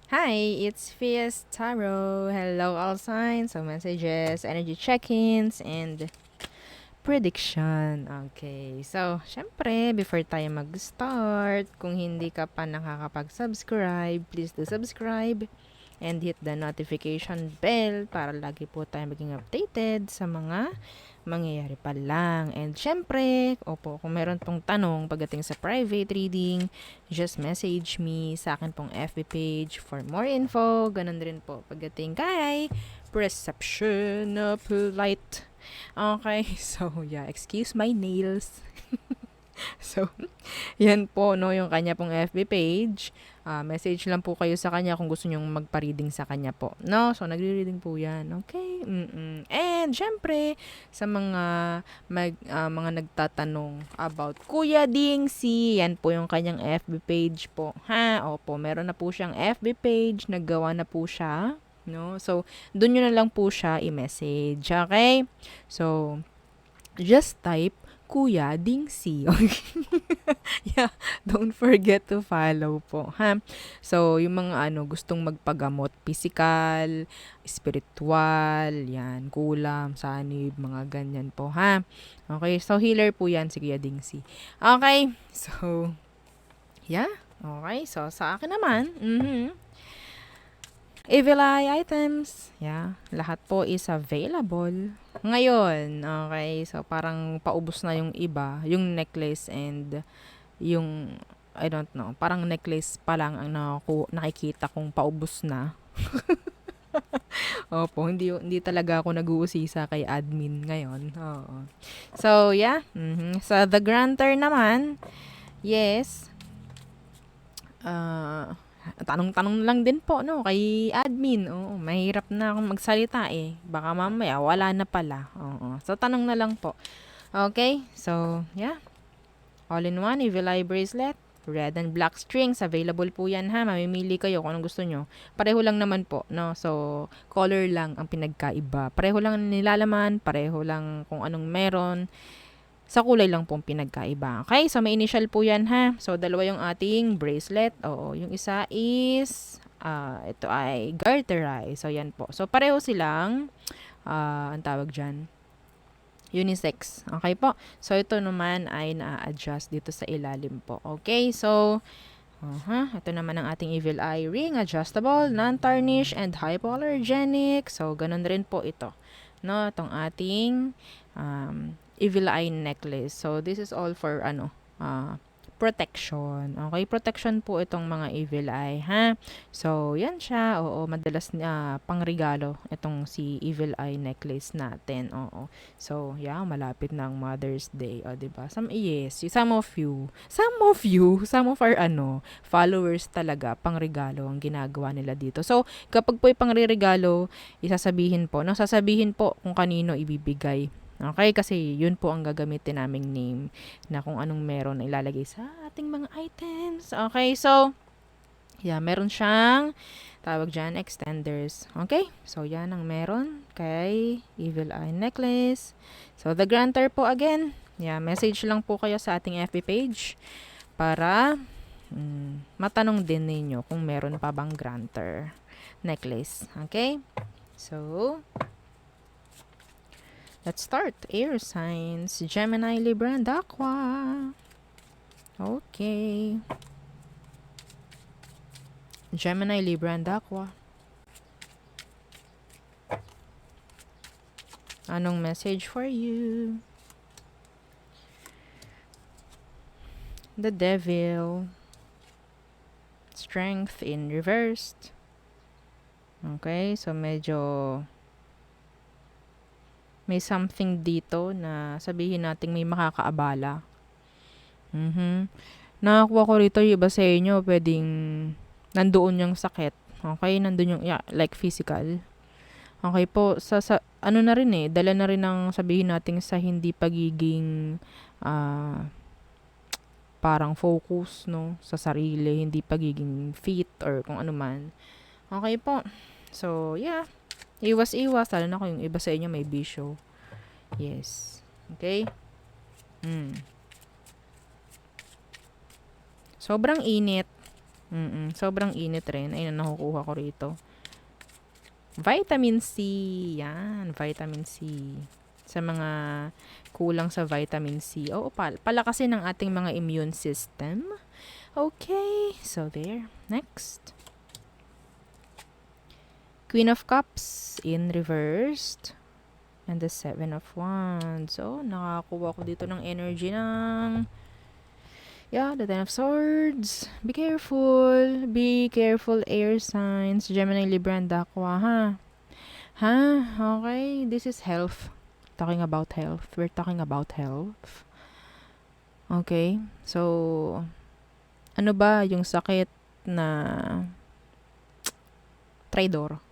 Hi, it's Fias Tarot. Hello, all signs, so messages, energy check-ins, and prediction. Okay, so, syempre, before tayo mag-start, kung hindi ka pa nakakapag-subscribe, please do subscribe and hit the notification bell para lagi po tayo maging updated sa mga mangyayari pa lang. And syempre, opo, kung meron pong tanong pagdating sa private reading, just message me sa akin pong FB page for more info. Ganun din po pagdating kay Perception of Light. Okay, so yeah, excuse my nails. So, yan po, no, yung kanya pong FB page. Message lang po kayo sa kanya kung gusto nyong magpa-reading sa kanya po. No? So, nagre-reading po yan. Okay? And, syempre, sa mga nagtatanong about Kuya Ding si, yan po yung kanyang FB page po. Ha? Opo, meron na po siyang FB page. Naggawa na po siya. No? So, dun nyo na lang po siya i-message. Okay? So, just type Kuya Dingsi. Yeah, don't forget to follow po, ha? So, yung mga gustong magpagamot, physical, spiritual, yan, kulam, sanib, mga ganyan po, ha? Okay, so healer po yan si Kuya Dingsi. Okay, so, yeah. Okay, so sa akin naman, Evil Eye items. Yeah, lahat po is available. Ngayon, okay, so parang paubos na yung iba, yung necklace and yung, I don't know, parang necklace pa lang ang nakikita kong paubos na. Opo, hindi talaga ako nag-uusisa kay admin ngayon. Oo. So, yeah. So, the grantor naman, yes, tanong-tanong lang din po, no, kay admin. Oo, mahirap na akong magsalita eh. Baka mamaya, wala na pala. Oo. So, tanong na lang po. Okay? So, yeah. All-in-one, Evil Eye Bracelet. Red and black strings. Available po yan, ha. Mamimili kayo kung anong gusto nyo. Pareho lang naman po, no. So, color lang ang pinagkaiba. Pareho lang ang nilalaman. Pareho lang kung anong meron. Sa kulay lang pong pinagkaiba. Okay, so may initial po yan, ha. So, dalawa yung ating bracelet. Oo, yung isa is, ito ay garterized. So, yan po. So, pareho silang, ang tawag dyan, unisex. Okay po. So, ito naman ay na-adjust dito sa ilalim po. Okay, so, ito naman ang ating Evil Eye ring. Adjustable, non-tarnish, and hypoallergenic. So, ganun rin po ito. No, itong ating Evil Eye necklace. So, this is all for protection. Okay, protection po itong mga Evil Eye, ha? So, yan siya. Oo, madalas pangregalo itong si Evil Eye necklace natin. Oo. So, yeah, malapit na ang Mother's Day. O, diba? Some of our followers talaga, pangregalo ang ginagawa nila dito. So, kapag po pangregalo, sasabihin po kung kanino ibibigay. Okay, kasi yun po ang gagamitin naming name na kung anong meron na ilalagay sa ating mga items. Okay, so, yeah, meron siyang tawag dyan, extenders. Okay, so yan ang meron kay Evil Eye Necklace. So, the grantor po again, yeah, message lang po kayo sa ating FB page para matanong din ninyo kung meron pa bang grantor necklace. Okay, so, let's start. Air signs, Gemini, Libra, and Aqua. Okay. Gemini, Libra, and Aqua. Anong message for you? The Devil. Strength in reversed. Okay, so medyo may something dito na sabihin nating may makakaabala. Nakakuha ko rito yung iba sa inyo, pwedeng nandoon yung sakit. Okay, nandoon yung, like physical. Okay po, ano na rin dala na rin ng sabihin natin sa hindi pagiging parang focus, no, sa sarili, hindi pagiging fit or kung ano man. Okay po. So, yeah. Iwas-iwas, lalo na kung yung iba sa inyo may bisyo. Yes. Okay? Sobrang init. Sobrang init rin. Ayun ang nakukuha ko rito. Vitamin C. Yan, vitamin C. Sa mga kulang sa vitamin C. Oo, palakasin ng ating mga immune system. Okay, so there. Next. Queen of Cups in reversed. And the Seven of Wands. So, nakakuha ko dito ng energy ng... Yeah, the Ten of Swords. Be careful. Be careful, air signs. Gemini, Libra, and Aqua, ha? Ha? Okay. This is health. Talking about health. We're talking about health. Okay. So, ano ba yung sakit na traidor?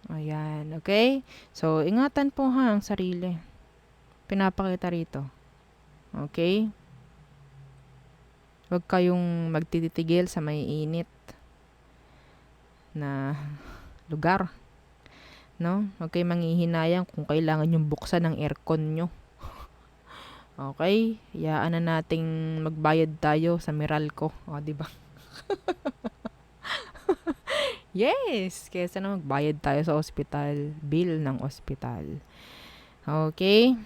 Ayan. Okay? So, ingatan po ha ang sarili. Pinapakita rito. Okay? Huwag kayong magtititigil sa may init na lugar. No? Huwag kayong manghihinayang kung kailangan yung buksan ng aircon nyo. Okay? Hayaan na nating magbayad tayo sa Meralco. O, diba? Yes! Kesa na magbayad tayo sa ospital. Bill ng ospital. Okay?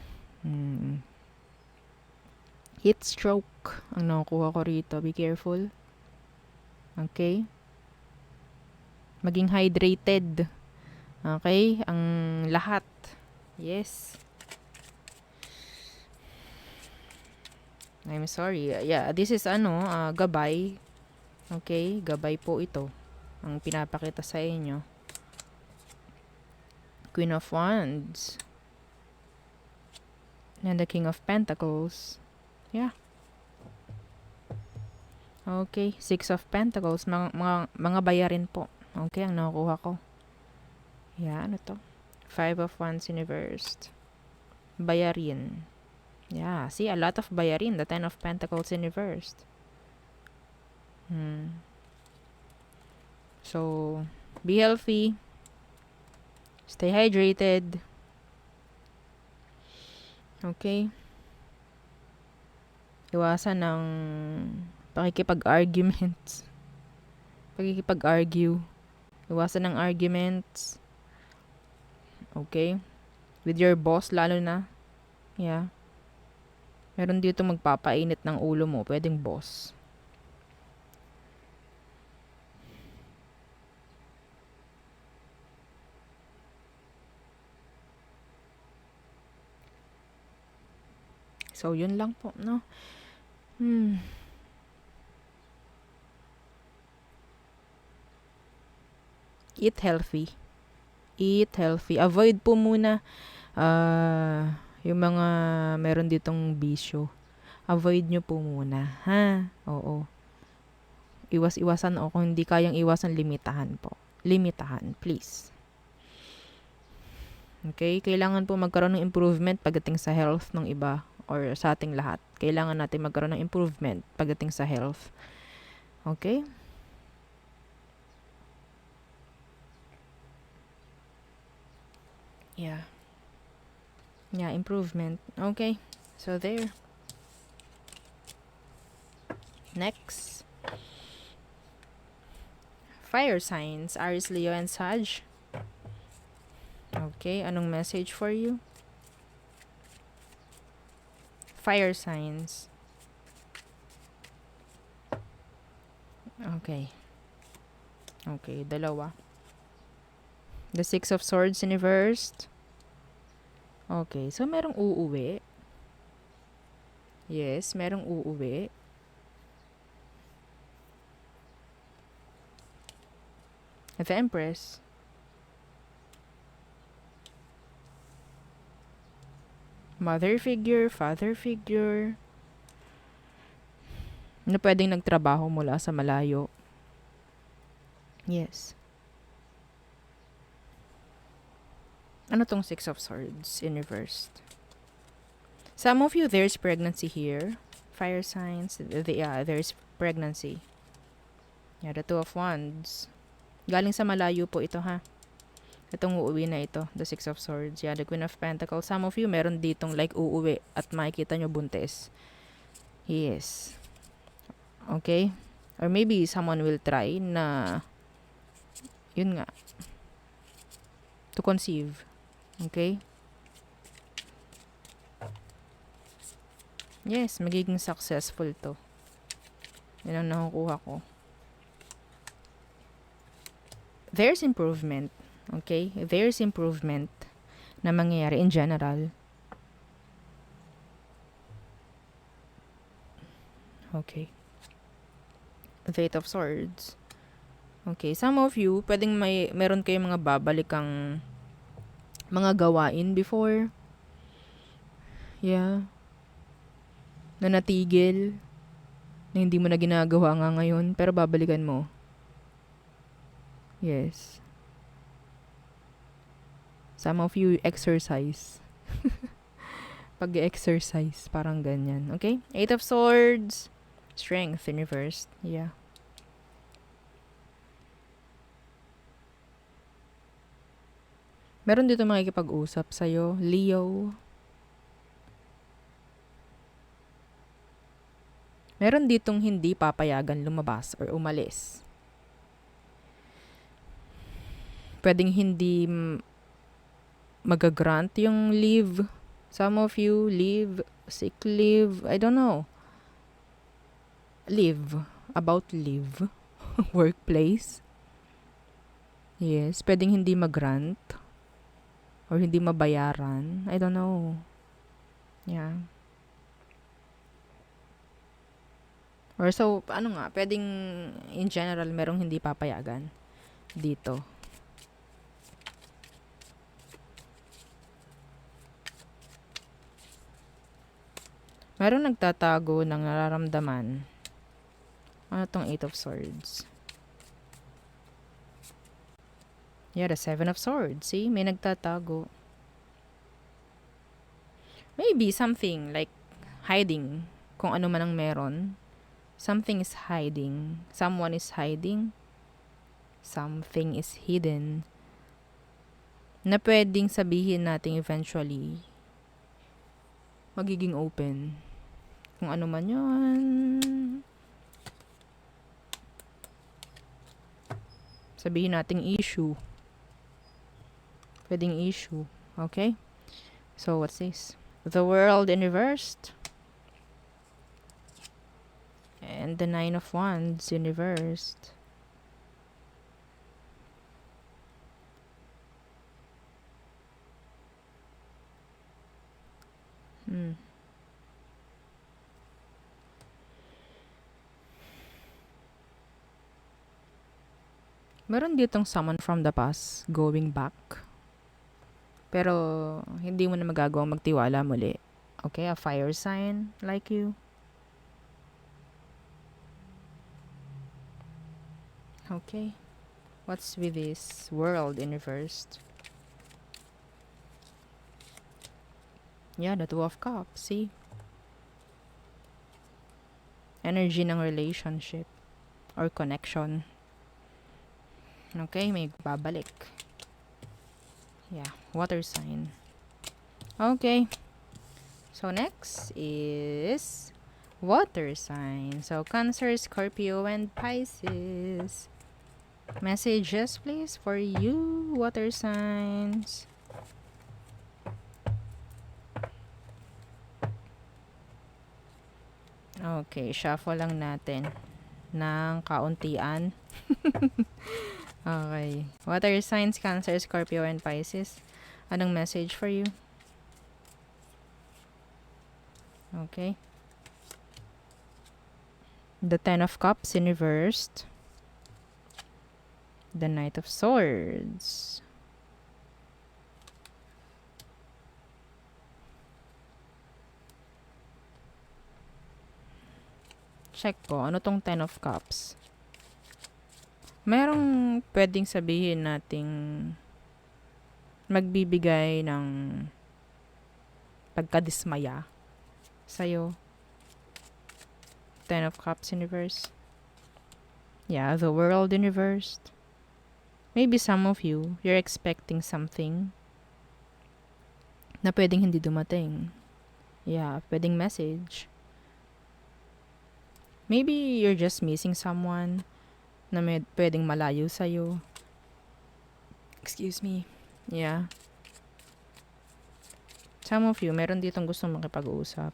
Heat stroke ang nakukuha ko rito. Be careful. Okay? Maging hydrated. Okay? Ang lahat. Yes. I'm sorry. Yeah, this is gabay. Okay? Gabay po ito. Ang pinapakita sa inyo. Queen of Wands. And the King of Pentacles. Yeah. Okay. Six of Pentacles. Mga bayarin po. Okay, ang nakukuha ko. Yeah, ano to? Five of Wands in reversed. Bayarin. Yeah, see, a lot of bayarin. The Ten of Pentacles in reversed. So, be healthy. Stay hydrated. Okay? Iwasan ng pakikipag-arguments. Pakikipag-argue. Iwasan ng arguments. Okay? With your boss, lalo na. Yeah. Meron dito magpapainit ng ulo mo. Pwedeng boss. So, yun lang po, no? Eat healthy. Eat healthy. Avoid po muna yung mga meron ditong bisyo. Avoid nyo po muna. Ha? Oo. Iwas-iwasan o kung hindi kayang iwasan, limitahan po. Limitahan, please. Okay? Kailangan po magkaroon ng improvement pagdating sa health ng iba or sa ating lahat. Kailangan natin magkaroon ng improvement pagdating sa health. Okay? Yeah. Yeah, improvement. Okay. So, there. Next. Fire signs. Aries, Leo, and Sag. Okay. Anong message for you? Fire signs. Okay. Okay, dalawa. The Six of Swords in reversed. Okay, so merong uuwi. Yes, merong uuwi. The Empress. Mother figure, father figure. Na pwedeng nagtrabaho mula sa malayo. Yes. Ano tong Six of Swords in reversed? Some of you, there's pregnancy here. Fire signs. Yeah, there's pregnancy. Yeah, the Two of Wands. Galing sa malayo po ito, ha? Itong uuwi na ito. The Six of Swords. Yeah, the Queen of Pentacles. Some of you, meron ditong like uuwi at makikita nyo buntis. Yes. Okay? Or maybe someone will try na, yun nga, to conceive. Okay? Yes, magiging successful to. Yun ang nakukuha ko. There's improvement. Okay? There's improvement na mangyayari in general. Okay. The Eight of Swords. Okay, some of you, pwedeng meron kayong mga babalikang mga gawain before. Yeah. Na natigil. Na hindi mo na ginagawa nga ngayon, pero babalikan mo. Yes. Some of you exercise. Pag-exercise, parang ganyan. Okay? Eight of Swords. Strength in reverse. Yeah. Meron dito makikipag-usap sa'yo. Leo. Meron ditong hindi papayagan lumabas or umalis. Pwedeng hindi magagrant yung leave. Some of you, leave, sick leave, I don't know. Leave. About leave. Workplace. Yes. Pwedeng hindi mag-grant. Or hindi mabayaran. I don't know. Yeah. Or so, ano nga, pwedeng in general, merong hindi papayagan dito. Meron nagtatago ng nararamdaman. Ano tong Eight of Swords? Yeah, the Seven of Swords. See? May nagtatago. Maybe something like hiding. Kung ano man ang meron. Something is hiding. Someone is hiding. Something is hidden. Na pwedeng sabihin natin eventually, magiging open. Kung ano man yun. Sabihin nating issue. Pwedeng issue. Okay? So, what's this? The World in reversed. And the Nine of Wands in reversed. Meron ditong someone from the past going back. Pero, hindi mo na magagawang magtiwala muli. Okay? A fire sign like you. Okay. What's with this World in reversed? Yeah, the Two of Cups. See? Energy ng relationship or connection. Okay, may babalik. Yeah, water sign. Okay. So, next is water sign. So, Cancer, Scorpio, and Pisces. Messages, please, for you, water signs. Okay, shuffle lang natin ng kauntian. Okay. Water signs, Cancer, Scorpio, and Pisces. Anong message for you? Okay. The Ten of Cups in reversed. The Knight of Swords. Check ko. Ano tong Ten of Cups? Merong pwedeng sabihin nating magbibigay ng pagkadismaya sa'yo. Ten of Cups in reverse. Yeah, the World in reversed. Maybe some of you, you're expecting something na pwedeng hindi dumating. Yeah, pwedeng message. Maybe you're just missing someone na pwedeng malayo sa'yo. Excuse me. Yeah. Some of you, meron ditong gustong makipag-uusap.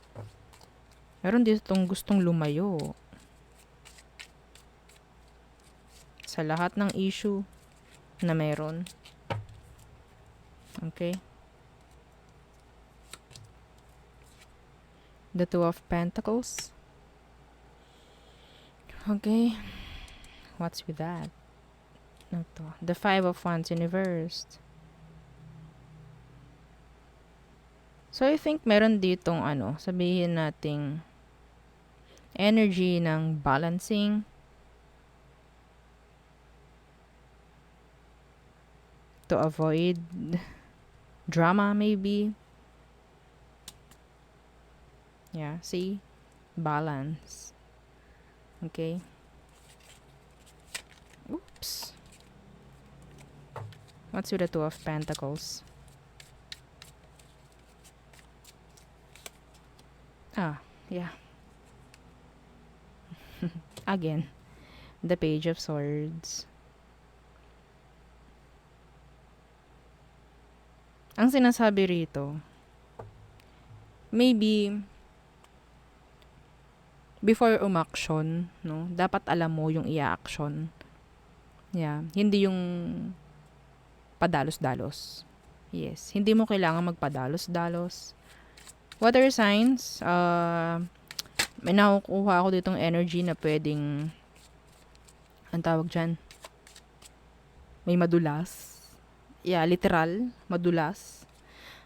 Meron ditong gustong lumayo. Sa lahat ng issue na meron. Okay? The Two of Pentacles. Okay. What's with that? Ito. The Five of Wands reversed. So, I think meron ditong sabihin nating energy ng balancing. To avoid drama, maybe. Yeah, see? Balance. Okay? Oops. What's with the Two of Pentacles? Yeah. Again, the Page of Swords. Ang sinasabi rito, maybe, before umaksyon, no, dapat alam mo yung i-action. Yeah. Hindi yung padalos-dalos. Yes. Hindi mo kailangan magpadalos-dalos. Water signs, may nakukuha ako ditong energy na pwedeng, ang tawag dyan, may madulas. Yeah, literal, madulas.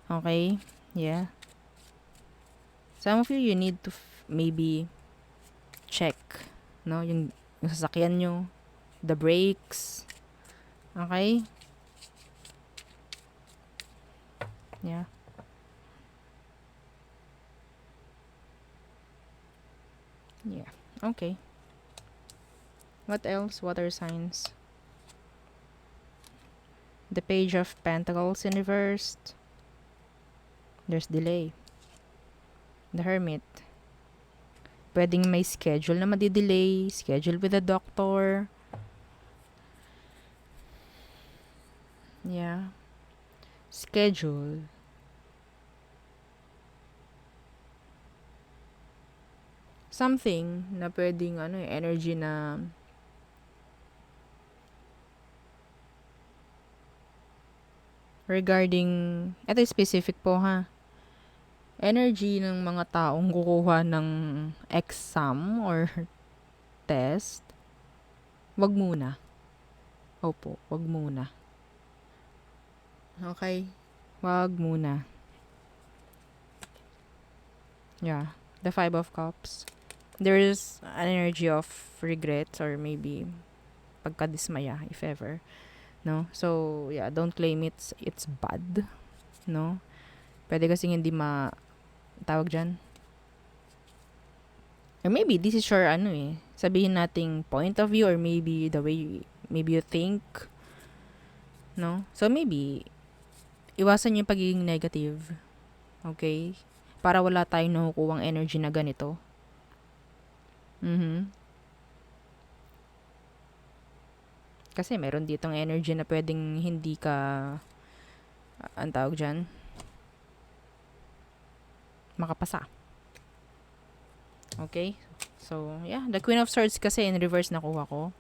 Okay? Yeah. Some of you need to maybe check, no? Yung sasakyan nyo, the brakes. Okay? Yeah. Yeah. Okay. What else? Water signs. The Page of Pentacles in reversed. There's delay. The Hermit. Pwedeng may schedule na madidelay. Schedule with a doctor. Yeah. Schedule. Something na pwedeng energy na regarding, ito specific po ha, energy ng mga taong kukuha ng exam or test, wag muna. Opo, wag muna. Okay? Wag muna. Yeah. The Five of Cups. There is an energy of regrets or maybe pagkadismaya, if ever. No? So, yeah, don't claim it's bad. No? Pwede kasing hindi tawag dyan. Or maybe this is your sabihin nating point of view or maybe the way maybe you think. No? So, maybe iwasan yung pagiging negative. Okay? Para wala tayong nakukuwang energy na ganito. Kasi meron ditong energy na pwedeng hindi ka, ang tawag dyan, makapasa. Okay? So, yeah. The Queen of Swords kasi in reverse nakuha ko.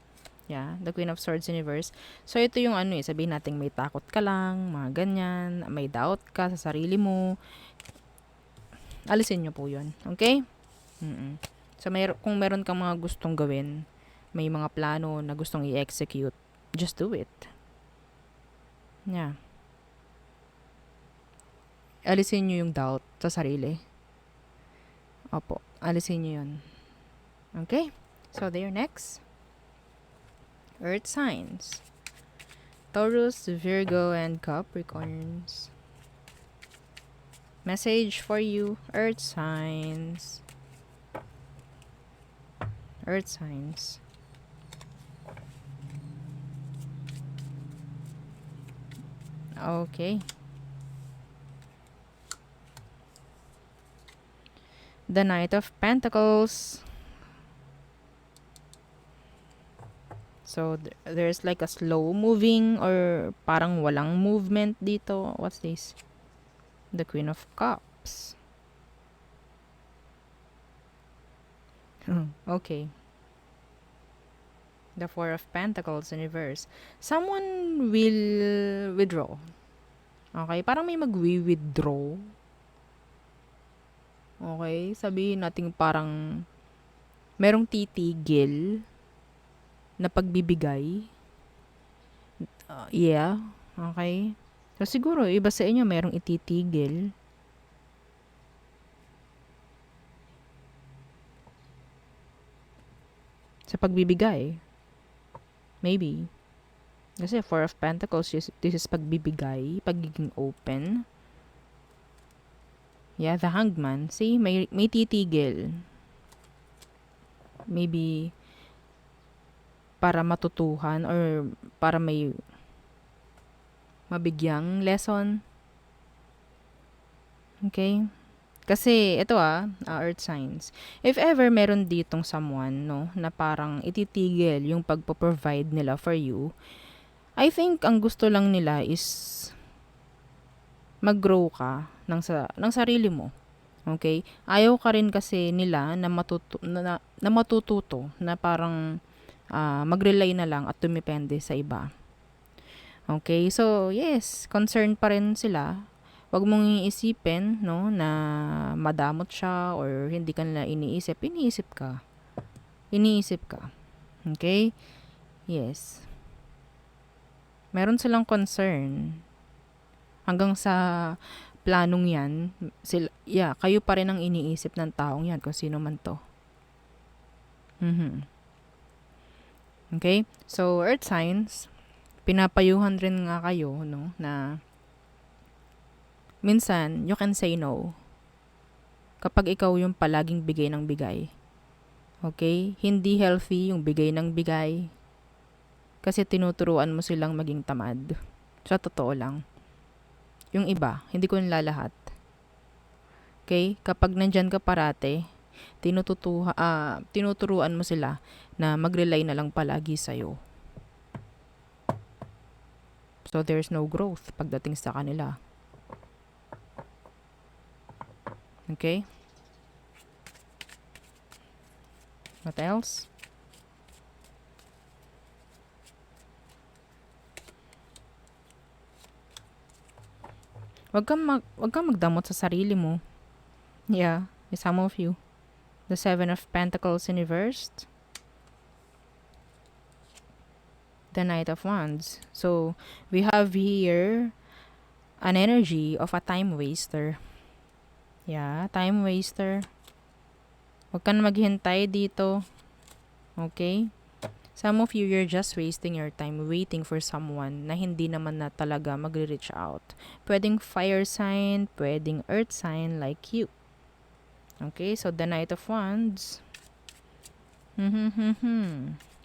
Yeah. The Queen of Swords in reverse. So, ito yung sabihin natin may takot ka lang, mga ganyan, may doubt ka sa sarili mo. Alisin nyo po yun. Okay? So, kung meron kang mga gustong gawin, may mga plano na gustong i-execute, just do it. Yeah. Alisin nyo yung doubt sa sarili. Opo. Alisin nyo yun. Okay? So, there next. Earth signs. Taurus, Virgo, and Capricorns. Message for you, Earth signs. Earth signs. Okay. The Knight of Pentacles. So, there's like a slow moving or parang walang movement dito. What's this? The Queen of Cups. Okay. The Four of Pentacles in reverse. Someone will withdraw. Okay? Parang may magwi-withdraw. Okay? Sabihin natin parang merong titigil na pagbibigay. Yeah. Okay? So, siguro, iba sa inyo, merong ititigil. Sa pagbibigay. Maybe. Kasi Four of Pentacles, this is pagbibigay, pagiging open. Yeah, the Hangman. See, may titigil. Maybe para matutuhan or para may mabigyang lesson. Okay? Kasi, ito Earth signs. If ever meron ditong someone, no, na parang ititigil yung pagpo-provide nila for you, I think ang gusto lang nila is mag-grow ka ng sarili mo. Okay? Ayaw ka rin kasi nila na matututo na parang mag-rely na lang at tumipende sa iba. Okay? So, yes, concerned pa rin sila. Wag mong iisipin, no, na madamot siya or hindi ka nila iniisip. Iniisip ka. Okay? Yes. Meron silang concern. Hanggang sa planong yan, kayo pa rin ang iniisip ng taong yan, kung sino man to. Okay? So, Earth signs, pinapayuhan rin nga kayo, no, na minsan, you can say no. Kapag ikaw yung palaging bigay ng bigay. Okay? Hindi healthy yung bigay ng bigay. Kasi tinuturuan mo silang maging tamad. Sa totoo lang. Yung iba, hindi ko nilalahat. Okay? Kapag nandyan ka parate, tinuturuan mo sila na mag-rely na lang palagi sa'yo. So, there's no growth pagdating sa kanila. Okay? What else? Wag kang magdamot sa sarili mo. Yeah, some of you. The Seven of Pentacles in reversed. The Knight of Wands. So, we have here an energy of a time waster. Yeah, time waster. Huwag ka na maghintay dito. Okay? Some of you, you're just wasting your time waiting for someone na hindi naman na talaga mag-reach out. Pwedeng fire sign, pwedeng earth sign like you. Okay, so the Knight of Wands.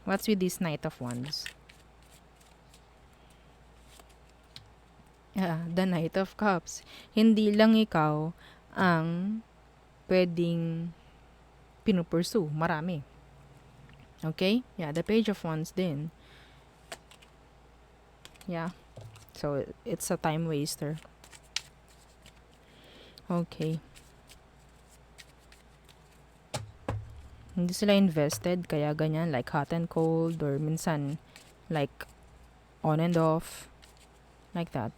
What's with this Knight of Wands? Yeah, the Knight of Cups. Hindi lang ikaw ang pwedeng pinupursue. Marami. Okay? Yeah, the Page of Wands din. Yeah. So, it's a time waster. Okay. Hindi sila invested, kaya ganyan, like hot and cold, or minsan, like, on and off. Like that.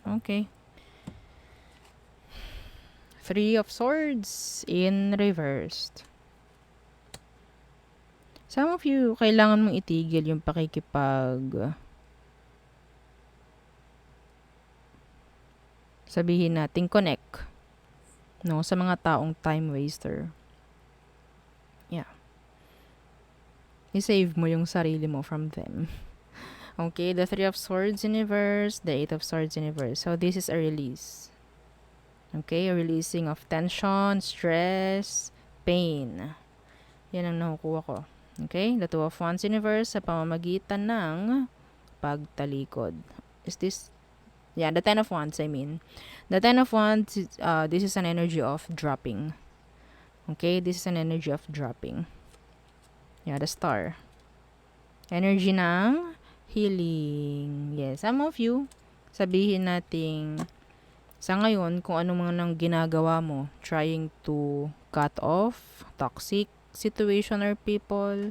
Okay. Three of Swords in reversed. Some of you, kailangan mong itigil yung pakikipag sabihin natin connect, no, sa mga taong time waster. Yeah. I-save mo yung sarili mo from them. Okay, the Three of Swords in reverse, the Eight of Swords in reverse. So, this is a release. Okay, a releasing of tension, stress, pain. Yan ang nakukuha ko. Okay, the Two of Wands in reverse sa pamamagitan ng pagtalikod. Is this? Yeah, the Ten of Wands, I mean. The Ten of Wands, this is an energy of dropping. Okay, this is an energy of dropping. Yeah, the star. Energy ng healing. Yes, some of you, sabihin nating sa ngayon, kung ano mga nang ginagawa mo, trying to cut off toxic situation or people,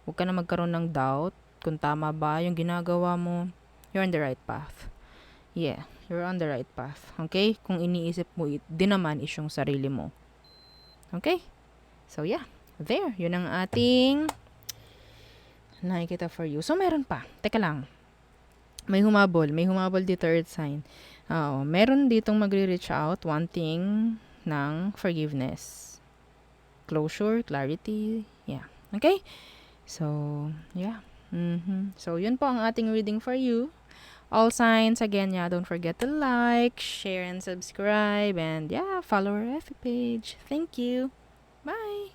huwag ka na magkaroon ng doubt kung tama ba yung ginagawa mo. You're on the right path. Yeah, you're on the right path. Okay? Kung iniisip mo din naman is yung sarili mo. Okay? So yeah, there. Yun ang ating nakikita for you. So meron pa. Teka lang. May humabol dito, earth sign. Oo, meron ditong magre-reach out wanting ng forgiveness. Closure, clarity. Yeah. Okay? So, yeah. So, yun po ang ating reading for you. All signs, again, yeah, don't forget to like, share, and subscribe. And yeah, follow our FB page. Thank you. Bye!